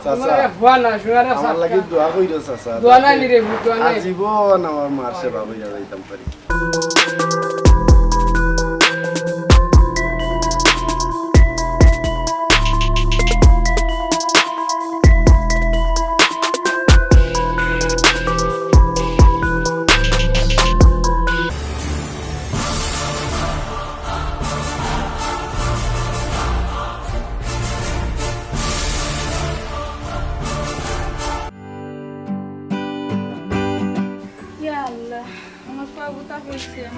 তোমারে ফুয়া না শুনারে আমার লাগি দোয়া কইরো চাচা দোয়া নাই নি রে দোয়া নাই জীবন আমার মার সেবা কইরা যাইতাম পারি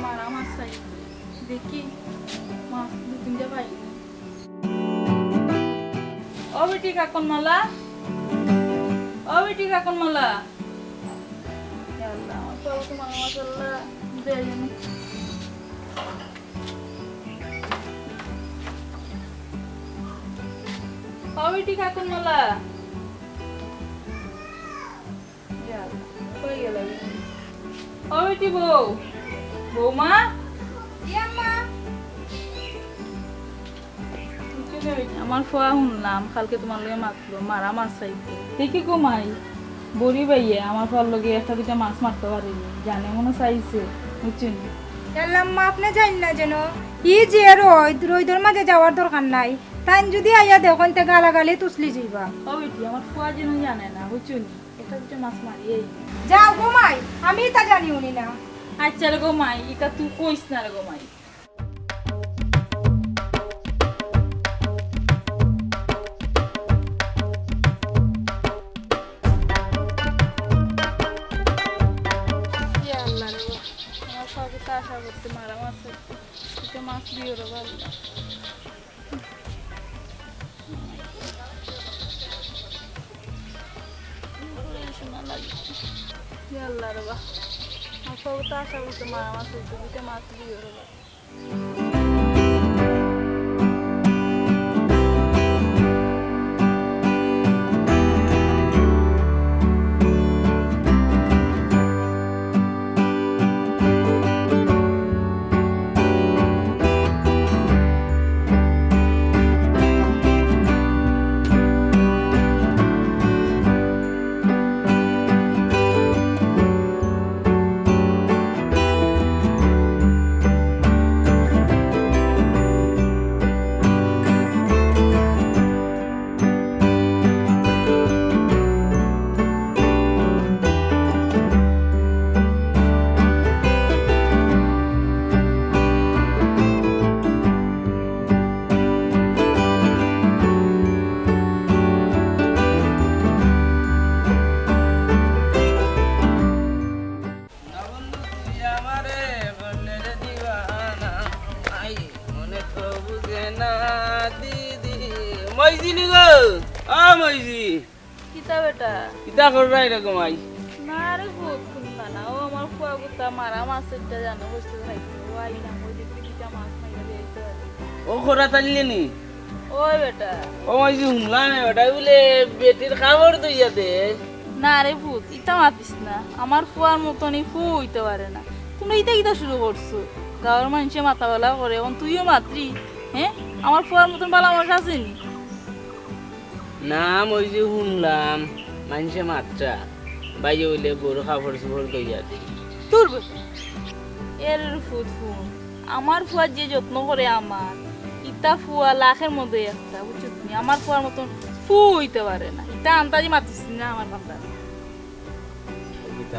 মারা মাছ চাই দেখি মাছ দু তিনটা পাই ও বেটি কাকন মালা ও বেটি কাকন মালা আল্লাহ আমার বাবু তো মারা মাছ আল্লাহ দেয় না ও বেটি কাকন মালা কই গেল ও বেটি বউ বৌমা আমার ফোয়া শুনলাম কালকে তোমার লগে মাতলো মারা মাছ চাইছে দেখি গো মাই বড়ি বাইয়ে আমার ফোয়ার লগে একটা দুটা মাছ মারতে পারিনি জানে মনে চাইছে বুঝছেন মা আপনি জান না যেন ই যে রোদের মাঝে যাওয়ার দরকার নাই তাই যদি আইয়া দেখুন তে গালাগালি তুসলি যাইবা ও বেটি আমার ফোয়া যেন জানে না বুঝছেন একটা দুটা মাছ মারিয়ে যাও গো মাই আমি তা জানি উনি না আচ্ছা রে গো মাই এটা তুই কইস না রে গো মাই আশা করতে মারা মাছ এটা মাছ দিয়ে রে ভালো শোনা লাগে আল্লাহ রে বা আশা করতে মারা মাছ এটা মাছ দিয়ে রে মইজিনি গো আ মইজি কিতা বেটা কিতা কর রাই রে গমাই না রে ভূত কুন্না না ও আমার ফুয়া গুতা মারা মাছটা জানো বসতে খাইতে ওই না ওই দিকে কিতা মাছ খাইয়া দিতে ও খোরাত আনলে নি ওই বেটা ও মইজি হুমলাম বেটা বলে বেটির খাবার দইয়া দে না রে ভূত ইতা মাতিস না আমার ফুয়ার মতনই ফু হইতে পারে না তুমি ইতা কিতা শুরু করছো গাঁর মানুষে মাথা বেলা করে এখন তুইও মাতরি হ্যাঁ আমার ফুয়ার মতন বালা মানুষ আসেনি না মইজি শুনলাম মানুষে মাত্রা বাইরে হইলে বড় খাবার সুবর দইয়া দে তোর এর ফুট ফুন আমার ফুয়ার যে যত্ন করে আমার ইতা ফুয়া লাখের মধ্যে একটা বুঝছো তুমি আমার ফুয়ার মতন ফু হইতে পারে না ইতা আন্তাজি মাতিস না আমার বান্দা কিতা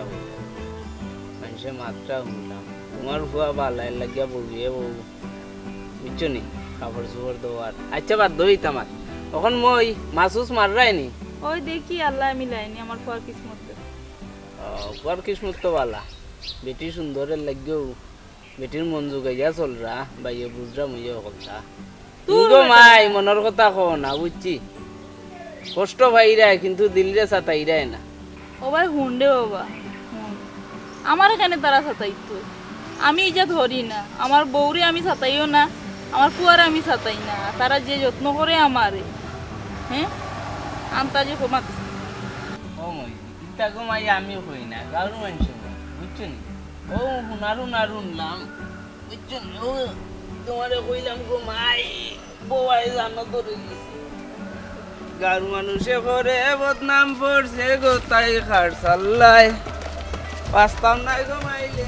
মানুষে মাত্রা শুনলাম তোমার ফুয়া বালাই লাগিয়া বলিয়ে বউ বুঝছো নি খাবার সুবর দেওয়ার আচ্ছা বাদ দই তামার তখন মই মাসুস মাররাইনি ওই দেখি আল্লাহ মিলাইনি আমার ফুয়ার কিসমত ফুয়ার কিসমত তো বালা বেটি সুন্দরের লাগেও বেটির মন জোগাইয়া চলরা বাইয়ে বুঝরা মুইয়া কথা তুই তো মাই মনের কথা কও না বুঝছি কষ্ট ভাইরা কিন্তু দিলরে সাতাইরাই না ও ভাই হুন্ডে বাবা আমার এখানে তারা সাতাইতো আমি যা ধরি না আমার বউরে আমি সাতাইও না আমার ফুয়ারে আমি সাতাই না তারা যে যত্ন করে আমারে হ্যাঁ আন্তাজে কমাতে ও মই চিন্তা কমাই আমি হই না কারো মানুষ বুঝছো নি ও হুনারুনলাম বুঝছো নি ও তোমারে কইলাম গো মাই বউয়াই জানো ধরে গেছি গার মানুষে করে বদনাম পড়ছে গো তাই খাট চাল্লাই পাস্তাম নাই গো মাইলে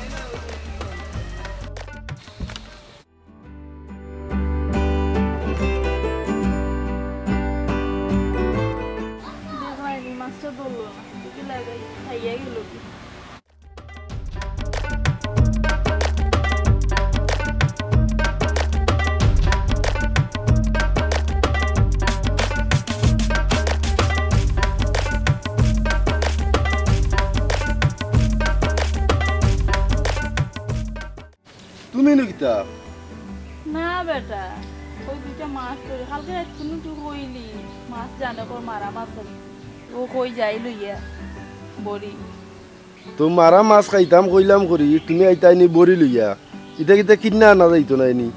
মাছটা ধরলো না কি লাগাই খাইয়া গেল তুমি নকিতা না বেটা ওই দুইটা মাছ ধরে কালকে রাত কোনো তুই কইলি মাছ জানে কর মারা মাছ ধরে ও কই যাই লইয়া বড়ি তো মারা মাছ খাইতাম কইলাম করি তুমি আইতাইনি বড়ি লইয়া ইটা কিতা কিনা আনা যাইতো নাইনি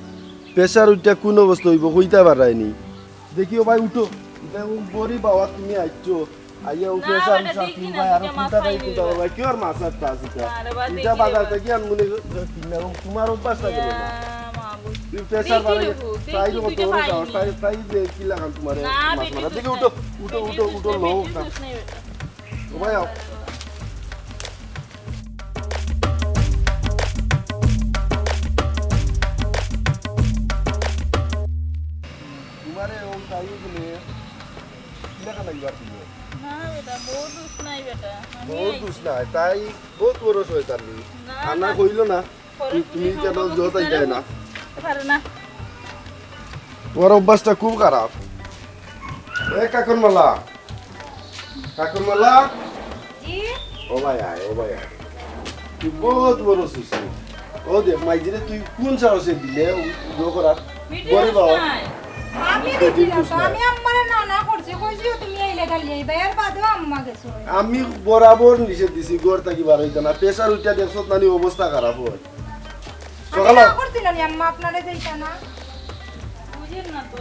প্রেসার উঠা কোন অবস্থা হইব কইতা পারাইনি দেখিও ভাই উঠো ইটা বড়ি বাবা তুমি আইছো আইয়া ও প্রেসার উঠা তুমি ভাই আর চিন্তা নাই চিন্তা ভাই কি আর মাছ আর তাস ইটা বাজার থেকে আন মনে কিনা তোমার অভ্যাস লাগে না তুমি প্রেসার বাড়াই তাই কত যাও তাই দে কি লাগান তোমারে মাছ মারা দেখি উঠো উঠো উঠো উঠো লও না ও ভাই আও তোমারে ও তাই দিলে কিনা লাগবা তুমি না বেটা বহুত দুষ নাই বেটা বহুত দুষ নাই তাই বহুত বড় শয়তান আনা কইল না তুমি কেন জোতাই যায় না পারে না তোর অভ্যাসটা খুব খারাপ এ কাকুর মালা জি ও ভাই আয় তুই বহুত বড় সুসি ও দেখ মাইজিরে তুই কোন সাহসে দিলে জো করার বড় বাবা আমি দিছিলাম তো আমি আম্মারে না করছি কইছি তুমি আইলে গালি আইবা এর বাদেও আম্মা গেছো আমি বরাবর নিষেধ দিছি ঘর থাকি বার হইতা না প্রেসার উঠা দেখছত নানি অবস্থা খারাপ হয় সকালে না করছিল নি আম্মা আপনারে যাইতা না বুঝেন না তো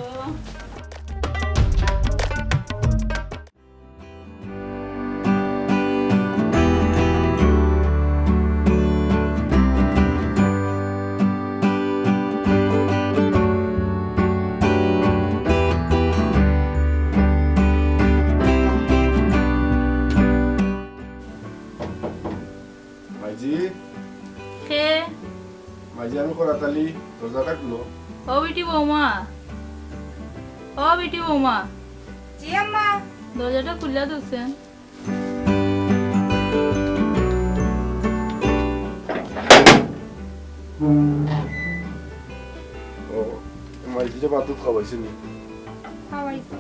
মাইজি কে মাইজি আমি করাতালি দরজা কাটলো ও বেটি বৌমা জি আম্মা দরজাটা খুলে দিচ্ছেন ও মাইজিরে বাতুত খাওয়াইছি নি খাওয়াইছি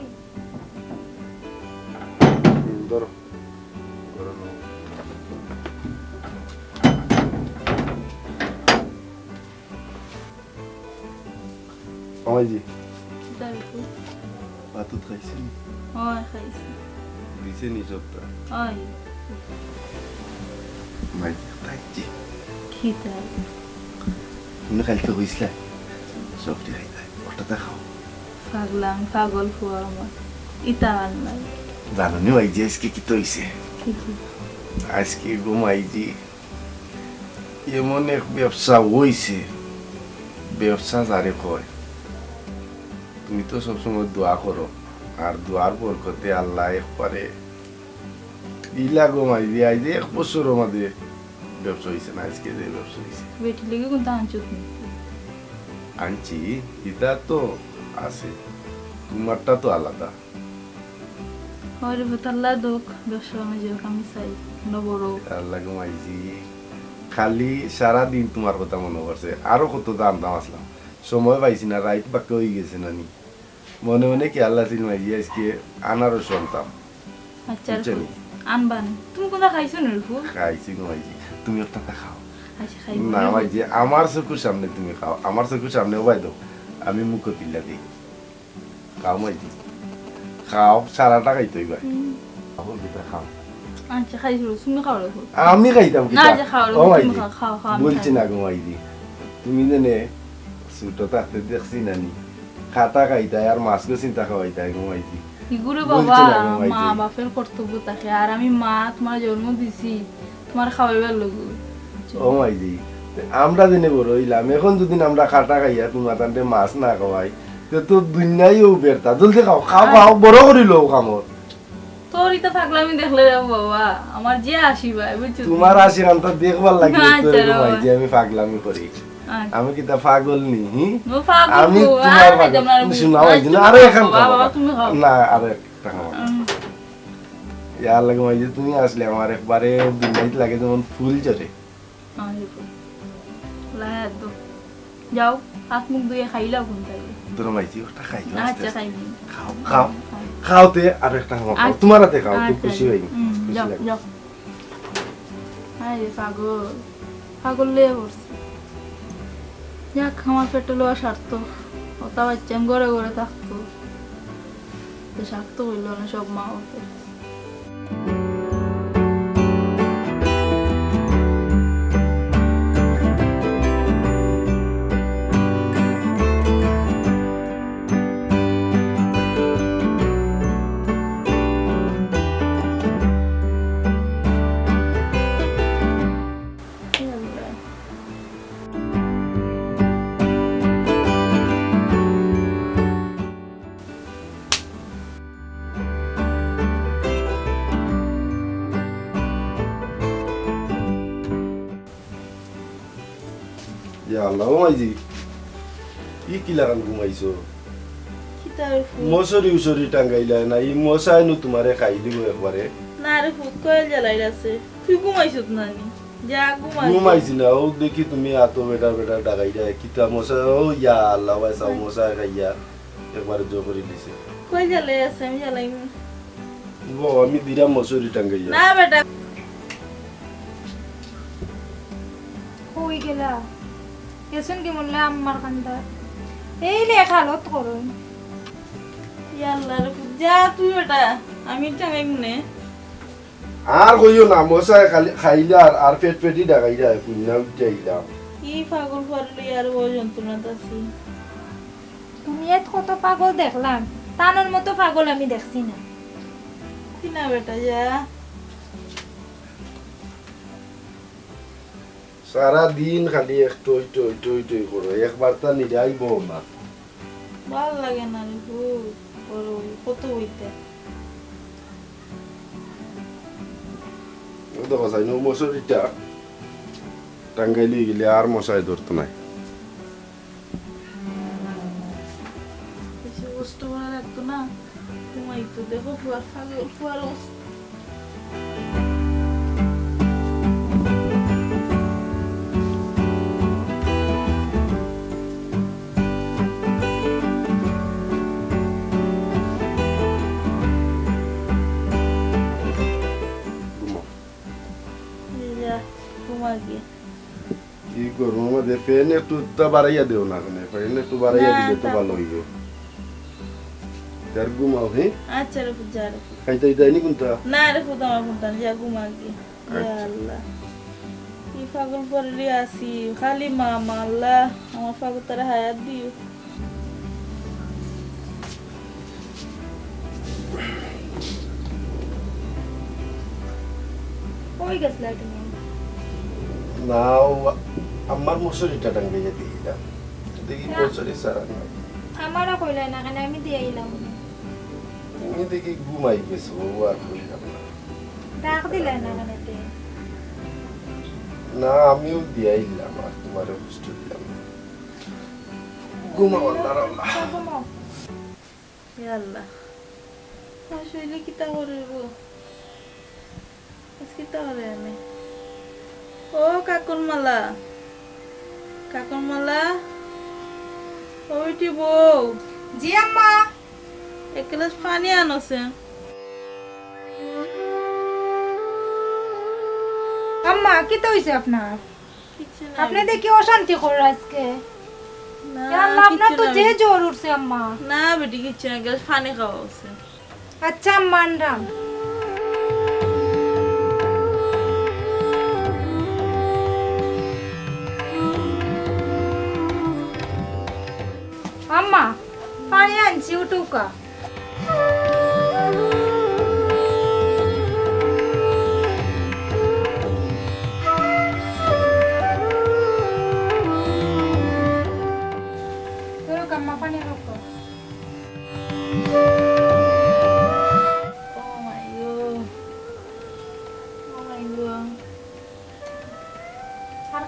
ধরো মাইজি দাঁড়িয়ে বাতুত খাইছি হয় খাইছি দিছে নি সবটা হয় মাইজি খাইছি খিতা তুমি খাইতে হইছিলা সবটি খাইতে ওটা দেখাও পাগলাম পাগল ফুয়া আমার ইতা আল্লাহ জানো নি মাইজি আজকে কি তো হইছে কিছু আজকে গো মাইজি এমন এক ব্যবসা হইছে ব্যবসা যারে কয় তুমি তো সবসময় দোয়া করো আর দোয়ার বরকতে আল্লাহ একবারে দিলা গো মাইজি আজ 1 বছর আমাদের ব্যবসা হয়েছে না আজকে যে ব্যবসা হয়েছে বেটি লেগে কোনটা আনচুত আনছি এটা তো আছে তোমারটা তো আলাদা হরে বতাল্লা দোক ব্যবসা আমি আমি চাই নবড় আল্লাহ গো মাইজি খালি সারাদিন তোমার কথা মনে করছে আরো কত দাম আসলাম সময় পাইছি না রাইট বাক্য হয়ে গেছে নানি মনে মনে কি আল্লাহ চিন মাইজি আজকে আনারস আনতাম আচ্ছা আনবান তুমি কোনটা খাইছো না রুফু খাইছি গো মাইজি তুমি একটা খাও আচ্ছা খাই না মাইজি আমার চকুর সামনে তুমি খাও আমার চকুর সামনে ওবাই দাও আমি মুখ তিল্লা দিই খাও মাইজি খাও সারাটা খাইতই ভাই এখন দুটা খাও আচ্ছা খাইছো তুমি খাও রুফু আমি খাইতাম না যে খাও ও তুমি মাইজি খাও খাও বলছি না গো মাইজি তুমি জানে ছোটো থাকতে দেখছি নানি খাটা খাইতাই আর মাছকে চিন্তা খাওয়াইতাই গো মাইজি ইগুরে বাবা মা বাপের কর্তব্য থাকে আর আমি মা তোমার জন্ম দিছি তোমার খাওয়াইবার লগু ও মাইজি আমরা জেনে বড় হইলাম এখন যদি আমরা খাটা খাইয়া তোমার তান্তে মাছ না খাওয়াই তে তো দুনিয়াই ও বেরতা জলদি খাও খাও খাও বড় করে লও কামর তোর ইতা পাগলামি দেখলে রে বাবা আমার যে আসিবা বুঝছো তোমার আশীর্বাদ দেখবার লাগে আচ্ছা তো রে এরকম বাবা। যে আমি পাগলামি করি আচ্ছা। আমি কি তা পাগল নি নো পাগল আমি গো, তোমার আর পাগল খাইতাম না রে শোনা বাবা। ভাই না আরে এখন বাবা, খাও বাবা, তুমি খাও। না আরে একটা খাও ইয়ার লাগে ভাই যে তুমি আসলে আমার একবারে দুনিয়াতে লাগে যেমন ফুল চড়ে যাও হাত মুখ ধুয়ে খাইলাও কোন তাইলে তোর মাইজি ওটা খাই আচ্ছা খাইবি খাও খাও খাওতে আর একটা খাও খাও। তোমার হাতে খাও খুব খুশি হই খুশি যাও লাগে যাও আরে পাগল পাগল লে পড়ছে যাক আমার পেটে লোয়া সারতো ওটা বাচ্চা আমি ঘরে ঘরে থাকতো তো সারতো হইল না সব মা ওকে ইয়া আল্লাহ ও মাইজি কি লাগান ঘুমাইছো কি তার মশারি উশরি টাঙ্গাইলা না এই মশাই নু তোমারে খাই দিব একবারে না রে ফুট কয়েল জ্বালাই আছে তুই ঘুমাইছত না নি যা ঘুমাই ঘুমাইছি না ও দেখি তুমি আতো বেটা বেটা ডাকাই যায় কিতা মশা ও ইয়া আল্লাহ ওয়াইসা মশা খাইয়া একবারে জো করে দিছে কই জ্বালাই আছে আমি জ্বালাই ও আমি দিরা মশারি টাঙ্গাইয়া না বেটা কই গেলা এসন কি মনে আমার কান্দা এই লে খালত করুন ইয়াল্লা রে ফুট যা তুই বেটা আমি টাঙাই মনে আর কইও না মশা খালি খাইলা আর পেট পেটি ডাকাই যায় পুন্না উঠাইলা কি পাগল করলি আর ও যন্ত্রণা তাছি তুমি এত কত পাগল দেখলাম তানোর মতো পাগল আমি দেখছি না কি না বেটা যা সারা দিন খালি এক টই টই টই টই করো একবার তা নিরাই বউ না ভাল লাগে না রে ফুট বড় কত হইতে ও দেখো সাইন মশারিটা টাঙ্গাইলি গেলে আর মশাই ধরতো নাই বেশি কষ্ট করে রাখতো না ঘুমাই তো দেখো ফুয়ার পাগল ফুয়ার অবস্থা যা ঘুমা গিয়ে কি করবো আমাদের ফ্যান একটু তা বাড়াইয়া দেও না কেন ফ্যান একটু বাড়াইয়া না, দিলে তো তা- ভালো হইব তার ঘুমাও হে আচ্ছা রে ফুট যা রে ফুট। খাইতে যাইনি কোনটা না রে ফুট আমার ফোনটা যা ঘুমা গিয়ে আচ্ছা। ইয়া আল্লাহ কি পাগল পড়লি আসি খালি মা আল্লাহ আমার পাগল তারা হায়াত দিও কই গেছলা তুমি না ও আমার মশারিটা টাঙ্গাইয়া দিলাম দেখি মশারি সারা নাই আমারও কইলাই না কেন আমি দিয়ে আইলাম তুমি দেখি ঘুমাই গেছো ও আর কইলাম না ডাক দিলাই না কেন তে না আমিও দিয়াইলাম আর তোমার কষ্ট দিলাম না। ঘুমাও আল্লাহ আল্লাহ ঘুমাও ইয়া আল্লাহ আসলে কি তা করে গো আজকে তা করে আমি ও কাকুর মালা ওইটি বউ জি আম্মা এক গ্লাস পানি আনছে আম্মা কি তো হইছে আপনার কিছু না আপনি দেখি অশান্তি করে আজকে না, ইয়া আল্লাহ আপনার তো কিচ্ছু যে না। জ্বর উঠছে আম্মা না বেটি কিচ্ছু না গ্লাস পানি খাওয়া হচ্ছে আচ্ছা আম্মা আনরাম আম্মা পানি আনছি উঠুকা আম্মা পানি রাখো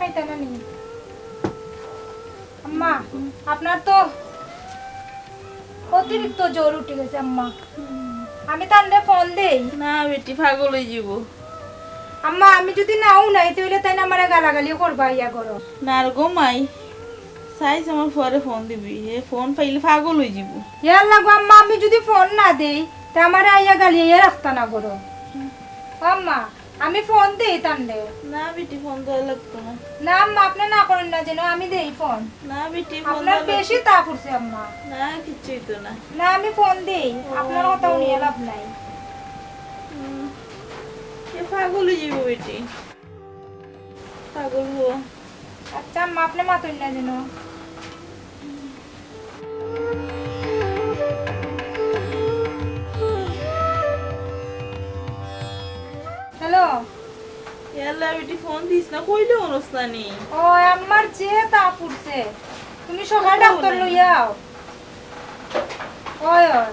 খাইতে না নি আম্মা আপনার তো অতিরিক্ত জ্বর উঠে গেছে আম্মা আমি তাহলে ফোন দেই না বেটি পাগল হয়ে যাব আম্মা আমি যদি নাও নাই তাহলে তাই না আমারে গালাগালি করবা ইয়া করো না আর গোমাই সাইজ আমার পরে ফোন দিবি এ ফোন পাইলে পাগল হয়ে যাব ইয়ার লাগো আম্মা আমি যদি ফোন না দেই তা আমারে আইয়া গালিয়ে রাখতা না করো আম্মা আমি ফোন দেই তাহলে না বেটি ফোন দেওয়া লাগতো না না আম্মা আপনি না করেন না যেন আমি দেই ফোন না বেটি ফোন আপনার বেশি তাপ উঠছে আম্মা না কিচ্ছুই তো না না আমি ফোন দেই আপনার কথা নিয়ে লাভ নাই এ পাগল হয়ে যাব বেটি পাগল হো আচ্ছা আম্মা আপনি মাতুন না যেন হ্যালো ইয়াল্লা বেটি ফোন দিস না কইলে অনুষ্ঠানি ও আমার যে তাপ উঠছে তুমি সকাল ডাক্তার লইয়াও ওই ওই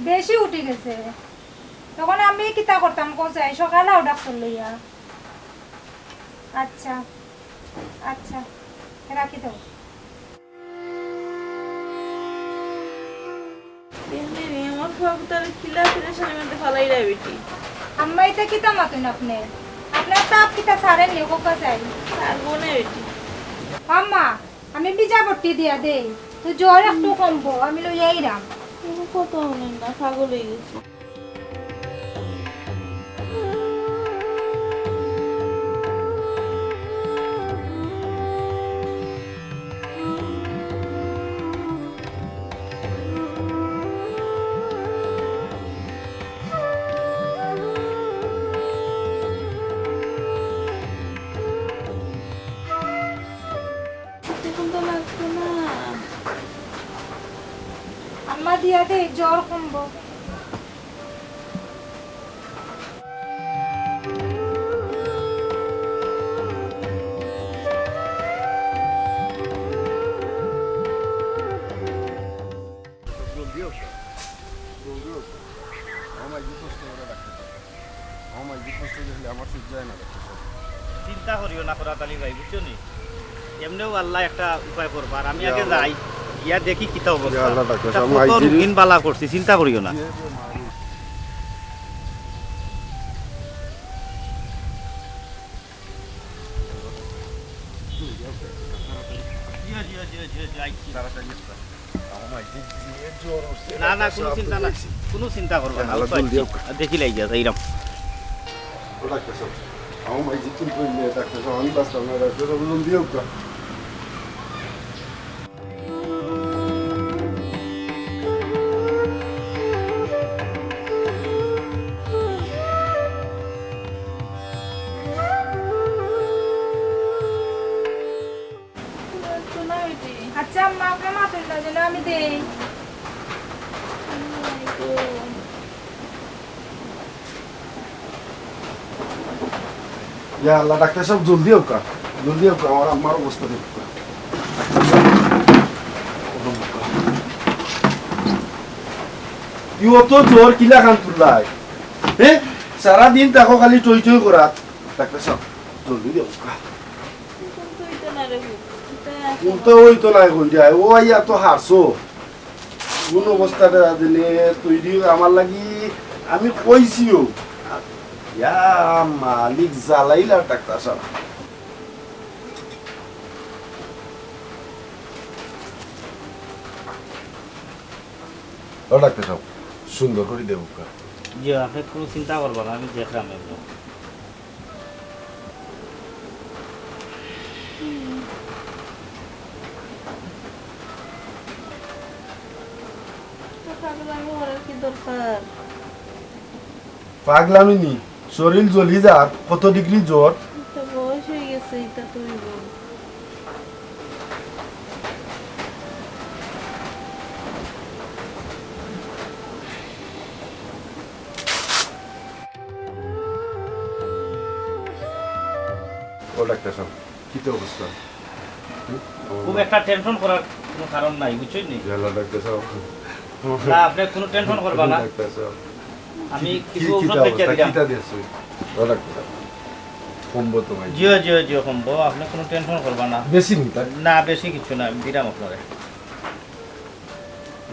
বেশি উঠে গেছে তখন আমি কিতা করতাম কোথায় সকালে আও ডাক্তার লইয়া আচ্ছা আচ্ছা রাখি দাও এমনি আমার ফাগতার খিলা ফিরে সামনে মধ্যে ফালাই রে বেটি আম্মা এটা কিতা মাতুন আপনি আপনার তাপ কিতা সারেন নি কোকা চাই আর বোনে বেটি আম্মা আমি বিজা বটি দিয়া দেই তো জ্বর একটু কমবো আমি লইয়াই রাম কোনো কথা হলেন না পাগল হয়ে গেছে এখন তো লাগতো না আম্মা দিয়া দেই জ্বর কমবো চিন্তা করিও না করা তালি ভাই বুঝছো নি এমনিও আল্লাহ একটা উপায় করবার আমি আগে যাই ইয়া দেখি কিতা অবস্থা আল্লাহ ডাক্তার তা সাহেব, কত মাইজিরি- রুগীন বালা করছি চিন্তা করিও না না না কোনো চিন্তা না কোনো চিন্তা করবা না আল্লাহ জলদি হোক। দেখি লাই যা এইরকম ডাক্তার সাহেব আমার মাইজি কিন্তু ডাক্তার সাহেব আমি বাঁচতাম না ডাক্তার সাহেব জলদি হোক না। লাগতো না বেটি আচ্ছা আম্মা আপনি মাতুন না যেন আমি দেই ইয়া আল্লাহ ডাক্তার সাহেব জলদি হোক না। জলদি হোক না, আমার আম্মার অবস্থা দেখুক না। ইও তো জ্বর কিলা খান তুললাই হ্যাঁ সারাদিন তাকো খালি টই টই করাত ডাক্তার সাহেব জলদি হোক না। তো না রে তো ওই তো নাই কই যায় ও ইয়া তো হারছো কোন অবস্থাটা দিলে তৈরি আমার লাগি আমি কইছিও ইয়া মালিক জ্বালাইলা ডাক্তার সাহেব ও ডাক্তার সাহেব সুন্দর করে দেবো যে আপনি কোনো চিন্তা করবা না আমি দেখলাম একদম পাগল আমি ওরার কি দরকার পাগলামি নি শরীর জ্বলি যার কত ডিগ্রি জ্বর তো বয়স হয়ে গেছে এটা তুই বল ও ডাক্তার সাহেব কি তো অবস্থা খুব একটা টেনশন করার কোনো কারণ নাই বুঝছেন নি গেলা ডাক্তার সাহেব না আপনি কোনো টেনশন করবা না ডাক্তার সাহেব আমি কি কিছু কি ঔষধ লিখে অবস্থা দিলাম কিটা দিয়েছো ও ডাক্তার সাহেব কমবো তোমায় জিও জিও জিও কমবো আপনি কোনো টেনশন করবা না বেশি মিতা না বেশি কিছু না দিলাম আপনারে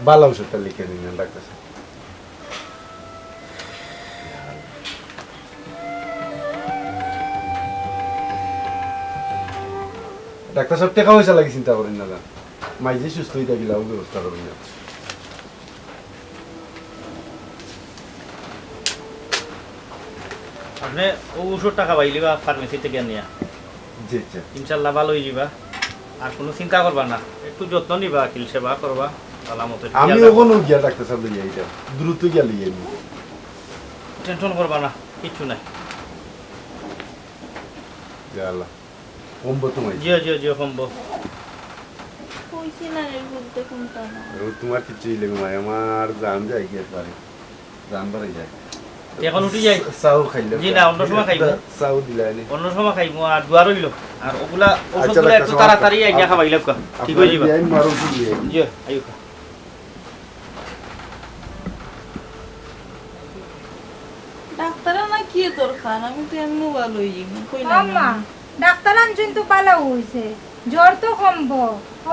ভালো ওষুধটা লিখে দিন ডাক্তার সাহেব ডাক্তার সাহেব টাকা পয়সা লাগে চিন্তা করেন না মাইজে সুস্থ হয়ে থাকিলে ব্যবস্থা করুন না আপনি ওষুধ টাকা পাইলি বা ফার্মেসি থেকে নিয়া জি আচ্ছা ইনশাল্লাহ ভালো হয়ে যাবা আর কোনো চিন্তা করবা না একটু যত্ন নিবা কিল সেবা করবা ভালো মতো আমি ওখানে গিয়া ডাক্তার সাহেব লইয়া এটা দ্রুত গিয়া লইয়া নি টেনশন করবা না কিচ্ছু নাই আল্লাহ কমবো তোমায় জিও জিও জিও কমবো কইছি না রে বলতে কোনটা না তোমার কিছুই লেগে মাই আমার জান যায় গিয়ে পারে জান বাড়াই যায় এখন উঠি যাই চাউ খাইলে জি না অন্য সময় খাইবো চাউ দিলাইনি অন্য সময় খাইবো আর দুয়ার হইলো আর ওগুলা ওষুধগুলো একটু তাড়াতাড়ি আইয়া খাবাইলে ঠিক হয়ে যাবে আমি মারো দিয়ে জি আইও ডাক্তার না কি দরকার আমি তো এমনি ভালো হই কইলাম আম্মা ডাক্তার আনছেন তো ভালো হইছে জ্বর তো কমবো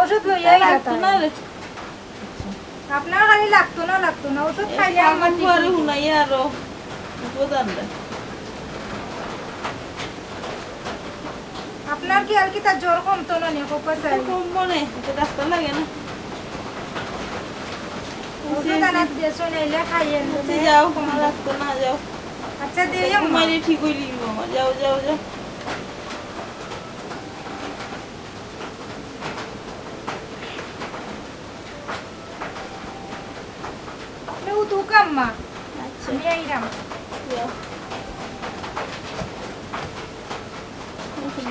ওষুধ লইয়া গেতা না রে আপনার খালি লাগতো না ওষুধ খাইলে আমার ঠিক আর হইবো। হুনাই আর উপদান দে আপনার কি আর কি তার জ্বর কমতো না নে কোপা চাই কম মনে এটা ডাক্তার লাগে না ওষুধ আনা দেশো নাইলে খাইয়েন আচ্ছা, যাও আমার লাগতো না যাও আচ্ছা দিয়ে আম্মা মাইরে ঠিক হইলি মামা যাও যাও যাও লেউ তু কাম্মা আচ্ছা আমি আইরাম যাও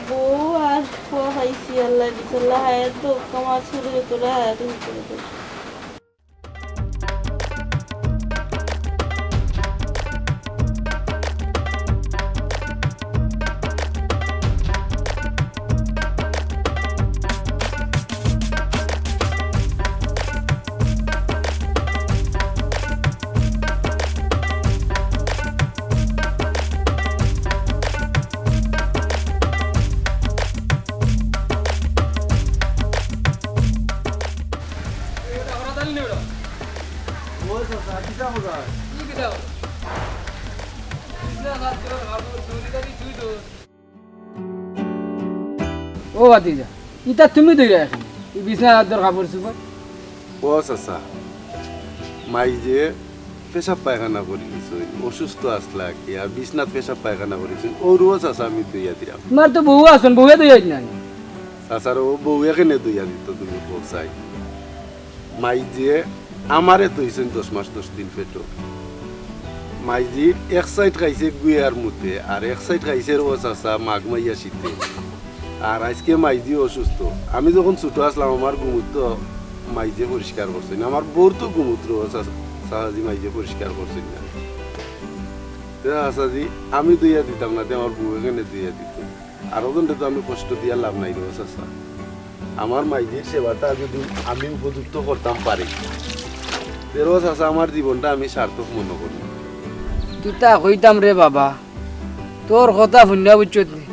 বউ আর খোয়া খাইছি আল্লাহ দিসাল্লাহ হায়াত তো কমা ছিল তোরা হায়াত করে দে ও ভাতিজা ইটা তুমি ধরে এখন বিছনা দরকার পড়ছে ও চাচা মাই যে পেশাব পায়খানা করে দিয়েছে অসুস্থ আসলা কি আর বিছনাথ পেশাব পায়খানা করেছে ওরও চাচা আমি দুইয়া দিলাম তোমার তো বউ আসুন বউয়ে তো যাই না চাচার ও বউ এখানে দুইয়া দিত তুমি পৌঁছাই মাই যে আমারে তৈছেন 10 মাস 10 দিন পেটো মাইজি এক সাইড খাইছে গুয়ার মুতে আর এক সাইড খাইছে ও চাচা মাঘ মাইয়া শীতে আর আজকে মাইজি অসুস্থ আমি যখন ছোট আসলাম আমার গুমূত্র মাইজে পরিষ্কার করছে না আমার বউর তো গুমূত্র সাহাজি মাইজে পরিষ্কার করছে না আসাজি আমি দুইয়া দিতাম না আমার বউ এখানে দুইয়া দিত আর ওখানে তো আমি কষ্ট দিয়া লাভ নাই রে চাচা আমার মাইজির সেবাটা যদি আমি উপযুক্ত করতাম পারি তেরো চাচা আমার জীবনটা আমি সার্থক মনে করি তুইতা কইতাম রে বাবা তোর কথা শুনিয়া বুঝছত নি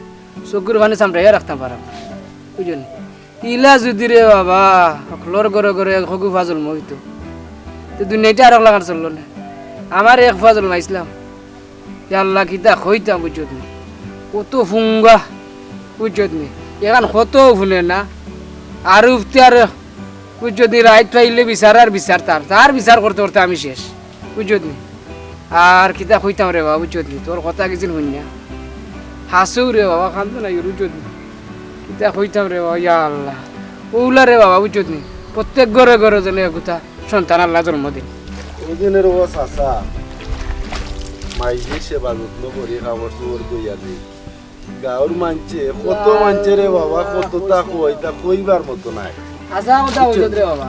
চকুর পানি চামড়াইয়া রাখতাম পারাম বুঝলি ইলা যদি রে বাবা সকলোর ঘরে ঘরে হগু ফাজল মইতো তো দুনিয়াটা আর লাগার চললো না আমার এক ফাজল মাইছিলাম আল্লাহ কিতা কইতাম বুঝছত নি কত ফুঙ্গা বুঝছত নি এখন কত শুনে না আর উঠতে আর বুঝছত নি রাইট পাইলে বিচার আর বিচার তার বিচার করতে করতে আমি শেষ বুঝছত নি আর কিতা কইতাম রে বাবা বুঝছত নি তোর কথা কিছু শুনি না হাসু রে বাবা কান্দো না বুঝছত নি কিতা কইতাম রে বাবা ইয়া আল্লাহ ওগুলা রে বাবা বুঝছত নি প্রত্যেক ঘরে ঘরে যেন একতা সন্তান আল্লাহ জন্ম দিন ওই দিনের ও চাচা মাইজি সেবা যত্ন করি খাবার চোর কইয়া দিই গাঁর মানছে কত মানছে রে বাবা কত তা কইতা কইবার মতো নাই আসা কথা বুঝছত রে বাবা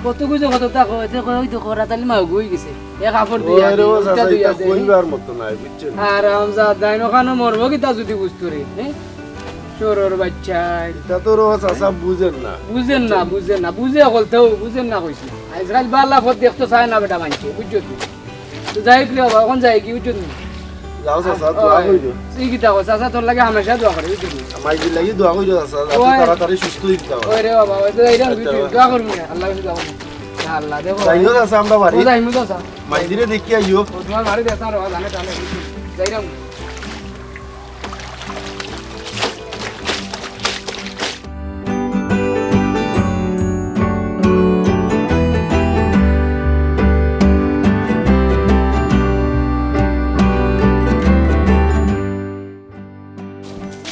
কত কিছু কত তা কইতে কই তো কোরাতালি মা গই গেছে এক কাপড় দিয়া ওরে ও চাচা দিয়া এটা কইবার মতো নাই বুঝছেন আর আমজা দাইনো খানো মরবো কিতা যদি বুঝতো রে হ্যাঁ চোরর বাচ্চা এটা তো ও চাচা বুঝেন না বুঝেন না বুঝে বলতেও বুঝেন না কইছি আজকাল বাল্লা ফত দেখতো চায় না বেটা মানছে বুঝছো তো যাই কি বাবা এখন যাই কি বুঝছো যাও চাচা দোয়া কইরো তুই কিতা কস চাচা তোর লাগে হামেশা দোয়া করে বুঝলি মাইজি লাগি দোয়া কইরো চাচা যাতে ওই। তাড়াতাড়ি সুস্থ হই যাও ওই রে বাবা ওই তো এইটা দোয়া করবি না আল্লাহ কাছে দোয়া করবি ইয়া আল্লাহ দেখো যাইও চাচা আমরা বাড়ি ও যাইমু চাচা মাইজিরে দেখি আইও ও তোমার বাড়ি দেখতা রে জানে জানে যাইরাম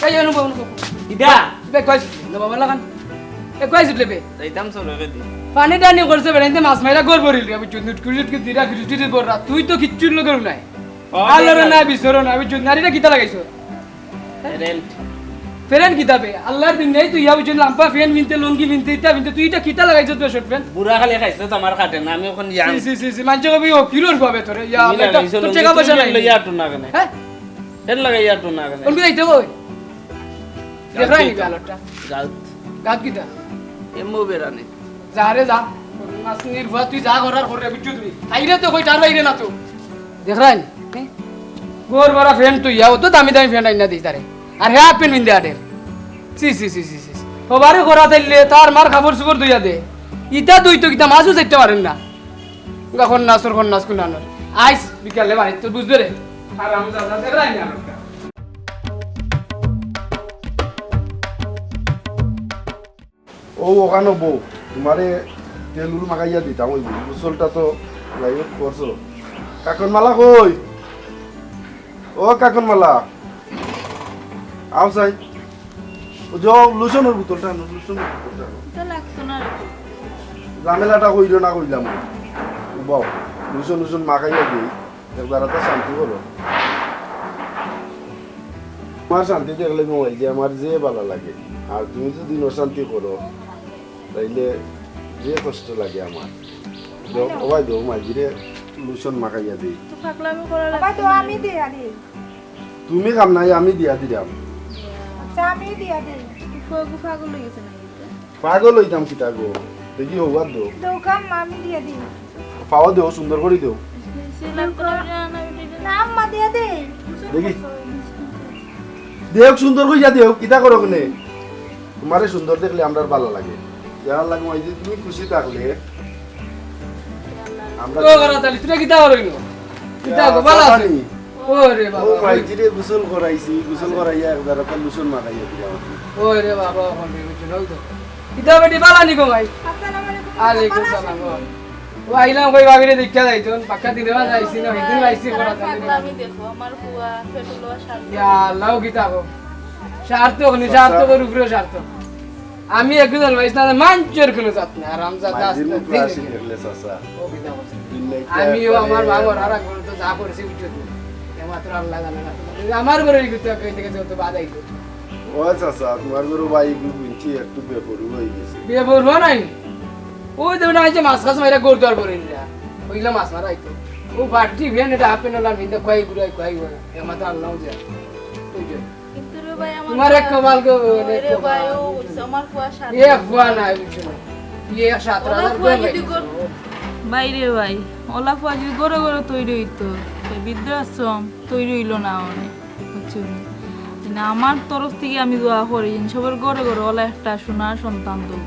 এই অনুভব অনুভব ইদা বে কইছ না বাবা লাগান এ কইছ লেবে যাইতাম চলে দি পানি টানি করছে বেড়াইতে মাছ মাইরা গোর ভরিল আমি চুন্নুট কুলুট কি দিরা ফিরিটি বড়রা তুই তো কিচ্ছু লগর নাই আল্লাহর না বিসরো না আমি চুন্নারিটা কিতা লাগাইছো রেন্ট ফেরেন কিতাবে আল্লাহর দিন নেই তুই ইয়াবু চুন লাম্পা ফেন বিনতে লঙ্গি বিনতে ইটা বিনতে তুই এটা কিতা লাগাইছো তুই শর্ট ফেন বুড়া খালি খাইছে তো আমার কাটে না আমি এখন যাম সি সি সি মানছে কবি ও কিলোর পাবে তোরে ইয়া এটা তো টাকা পয়সা নাই লইয়া টু না কেন হ্যাঁ হেল লাগাই ইয়া টু না কেন কোন যাইতে কই দেখাই নি গালটা গালত গাত কিতা এমো বেরানে যা রে যা মাছ নির্ভর তুই যা করার করে বিচ্ছু তুই আইরে তো কই টার বাইরে না তো দেখাই গোর বড় ফ্রেন্ড তুই ইয়া ও তো দামি দামি ফ্রেন্ড আইনা দিস তারে আর হ্যাঁ পেন বিন্দে আটে সি সি সি সি সি ওবারে করা তাইলে তার মার খাবার সুবর দুইয়া দে ইটা দুই তো কিতা মাছও চাইতে পারেন না গখন নাচর কোন নাচ কোন আনর আইস বিকালে বাড়ি তো বুঝবে রে আর আমি দাদা দেখাই না ও ওখানে বউ তোমারে তেলুল মাগাইয়া দিতাম ওই গোসলটা তো লাইভ করছো কাকন মালা কই ও কাকন মালা আও সাই ও যাও লুশনের বোতলটা আনো লুশনের বোতলটা আনো তো লাগতো না রে। ঝামেলাটা কইরো না কইলাম বাও লুশন লুশন মাগাইয়া দিই একবার তো শান্তি করো আমার শান্তি দেখলে মোবাইল যে আমার যে ভালো লাগে আর তুমি যদি অশান্তি করো তাইলে যে কষ্ট লাগে আমার ওবাই দো মাঝিরে লুশন মাখাইয়া দিই তো পাগলামি করা বাবা তো লাগতো না আমি রে। দিয়া দিই তুমি কাম নাই আমি দিয়া দিলাম আচ্ছা আমি দিয়া দিই গুফা গুলো গেছে না পাগল হইতাম কিতা গো দেখি হবার দো দোকান আমি দিয়া দিই পাওয়া দেও সুন্দর করে দেও সিলার করে না না আম্মা দিয়া দিই দেখি দেও সুন্দর কইয়া দেও কিতা করো কোনে তোমারে সুন্দর দেখলে আমরার ভালো লাগে যার লাগে ওই যে তুমি খুশি থাকলে আমরা ও করা তাইলে তুই কিতা করইনো কিতা গো ভালো আছে ও রে ও বাবা মাইজিরে গোসল করাইছি গোসল করাইয়া একবার একটা লুশন মাখাইয়া দিলাম ও রে বাবা কোন রে বুঝছো নই তো কিতা বেটি বালা নি গো ভাই আসসালামু আলাইকুম আলাইকুম সালাম ও আইলাম কই ভাবিরে দেখা যাইতন পাক্কা দিনে যাইছি না একদিন আইছি করা তাইলে পাগলামি দেখো আমার বুয়া পেটলো শাল ইয়া আল্লাহ কিতা গো স্বার্থ কোন স্বার্থ করে উপরে স্বার্থ আমি একজন ভাইস না মানচের কোন জাত না আরাম জাত মাইজির আছে মুখ রাশি দেখলে চাচা ও কিতা করছে দিল্লাই আমিও আমার বাবার আর করে তো যা করেছি বুঝছো একমাত্র আল্লাহ জানে না আমার ঘরে কিতা কই থেকে যত বাধাই ও চাচা তোমার গরু বাই গুনছি একটু বেপরু হয়ে গেছে বিয়ে বলবো নাই ওই দেব না যে মাছ খাস মাইরা গোর দর করে নিলা ওইলা মাছ মারা আইতো ও বাড়তি ভেন এটা আপেন না মিন্দা কই গুড়াই কই গো একমাত্র আল্লাহ জানে বুঝছো কিন্তু রে ভাই আমার তোমার এক কমাল গো রে ভাই ও আমার বুয়া শাল এ ফুয়া নাই বুঝছো না ইয়ে 7000 ফুয়া টাকা যদি বাইরে ভাই ওলা ফুয়া যদি গড়ে গড়ে তৈরি হইতো বৃদ্ধাশ্রম তৈরি হইলো না অনেক বুঝছো না আমার তরফ থেকে আমি দোয়া করি সবার গড়ে গড়ে ওলা একটা সোনার সন্তান তো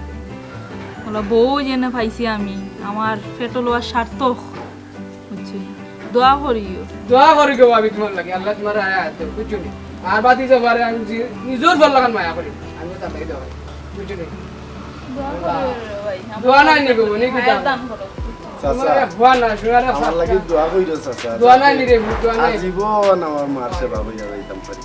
ওলা বউ জেনে পাইছি আমি আমার পেটল আর সার্থক বুঝছো দোয়া করিও দোয়া করি গো ভাবি তোমার লাগে আল্লাহ তোমার আয়াত দেব বুঝছো নি আর বাতি যে পারে আমি নিজের ভাল লাগান মায়া করি আমি তো তাই দেব বুঝছো নি দোয়া করিও রে ভাই দোয়া নাই নি গো নি কি দান করো চাচা তোমার ভুয়া না শুনারে আমার লাগে দোয়া কইরো চাচা দোয়া নাই নি রে দোয়া নাই আজীবন আমার মার সেবা হইয়া যাইতাম পারি